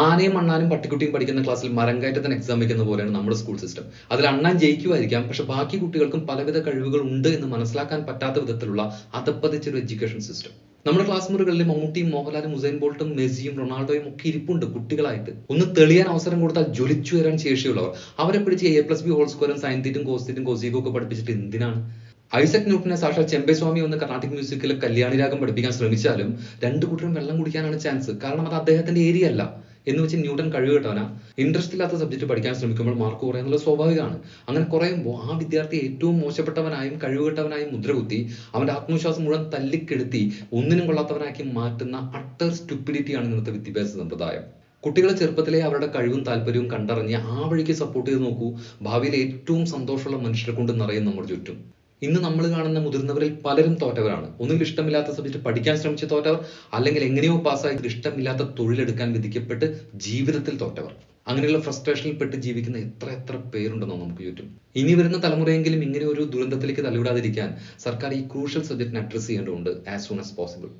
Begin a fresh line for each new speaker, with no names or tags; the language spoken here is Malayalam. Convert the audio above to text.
ആനയും അണ്ണാനും പട്ടിക്കുട്ടിയും പഠിക്കുന്ന ക്ലാസ്സിൽ മരം കയറ്റത്തിന് എക്സാം വയ്ക്കുന്ന പോലെയാണ് നമ്മുടെ സ്കൂൾ സിസ്റ്റം. അതിൽ അണ്ണാൻ ജയിക്കുമായിരിക്കാം, പക്ഷെ ബാക്കി കുട്ടികൾക്കും പലവിധ കഴിവുകൾ ഉണ്ട് എന്ന് മനസ്സിലാക്കാൻ പറ്റാത്ത വിധത്തിലുള്ള അധപ്പതിച്ചൊരു എഡ്യൂക്കേഷൻ സിസ്റ്റം. നമ്മുടെ ക്ലാസ് മുറികളിൽ മമ്മൂട്ടിയും മോഹൻലാലും ഉസൈൻ ബോൾട്ടും മെസ്സിയും റൊണാൾഡോയും ഒക്കെ ഇരിപ്പുണ്ട് കുട്ടികളായിട്ട്. ഒന്ന് തെളിയാൻ അവസരം കൊടുത്താൽ ജ്വലിച്ചു വരാൻ ശേഷിയുള്ളവർ. അവരെ പിടിച്ച് A+B² സൈൻ തീറ്റും കോസ് തീറ്റും കോസീക്കും ഒക്കെ പഠിപ്പിച്ചിട്ട് എന്തിനാണ്? ഐസക് ന്യൂട്ടനെ സാക്ഷാൽ ചെമ്പേസ്വാമി ഒന്ന് കർണാട്ടിക് മ്യൂസിക്കിൽ കല്യാണി രാഗം പഠിപ്പിക്കാൻ ശ്രമിച്ചാലും രണ്ടു കൂട്ടരും വെള്ളം കുടിക്കാനാണ് ചാൻസ്. കാരണം അത് അദ്ദേഹത്തിന്റെ ഏരിയ അല്ല. എന്ന് വെച്ച് ന്യൂട്ടൺ കഴിവുകെട്ടവനാ? ഇൻട്രസ്റ്റ് ഇല്ലാത്ത സബ്ജക്ട് പഠിക്കാൻ ശ്രമിക്കുമ്പോൾ മാർക്ക് കുറയുന്നത് സ്വാഭാവികമാണ്. അങ്ങനെ കുറയുമ്പോൾ ആ വിദ്യാർത്ഥി ഏറ്റവും മോശപ്പെട്ടവനായും കഴിവുകെട്ടവനായും മുദ്രകുത്തി അവന്റെ ആത്മവിശ്വാസം മുഴുവൻ തല്ലിക്കെടുത്തി ഒന്നിനും കൊള്ളാത്തവനാക്കി മാറ്റുന്ന അട്ടർ സ്റ്റുപ്പിഡിറ്റിയാണ് ഇന്നത്തെ വിദ്യാഭ്യാസ സമ്പ്രദായം. കുട്ടികളെ ചെറുപ്പത്തിലെ അവരുടെ കഴിവും താല്പര്യവും കണ്ടറിഞ്ഞ് ആ വഴിക്ക് സപ്പോർട്ട് ചെയ്ത് നോക്കൂ. ഭാവിയിൽ ഏറ്റവും സന്തോഷമുള്ള മനുഷ്യരെ കൊണ്ട് നിറയും നമ്മുടെ ചുറ്റും. ഇന്ന് നമ്മൾ കാണുന്ന മുതിർന്നവരിൽ പലരും തോറ്റവരാണ്. ഒന്നുകിൽ ഇഷ്ടമില്ലാത്ത സബ്ജക്ട് പഠിക്കാൻ ശ്രമിച്ച് തോറ്റവർ, അല്ലെങ്കിൽ എങ്ങനെയോ പാസ്സായി ഇഷ്ടമില്ലാത്ത തൊഴിലെടുക്കാൻ വിധിക്കപ്പെട്ട് ജീവിതത്തിൽ തോറ്റവർ. അങ്ങനെയുള്ള ഫ്രസ്ട്രേഷനിൽ പെട്ട് ജീവിക്കുന്ന എത്ര പേരുണ്ടെന്നോ നമുക്ക് ചുറ്റും. ഇനി വരുന്ന തലമുറയെങ്കിലും ഇങ്ങനെ ഒരു ദുരന്തത്തിലേക്ക് തള്ളിവിടാതിരിക്കാൻ സർക്കാർ ഈ ക്രൂഷ്യൽ സബ്ജക്റ്റിനെ അഡ്രസ് ചെയ്യേണ്ടതുണ്ട് ആസ് സൂൺ ആസ് പോസിബിൾ.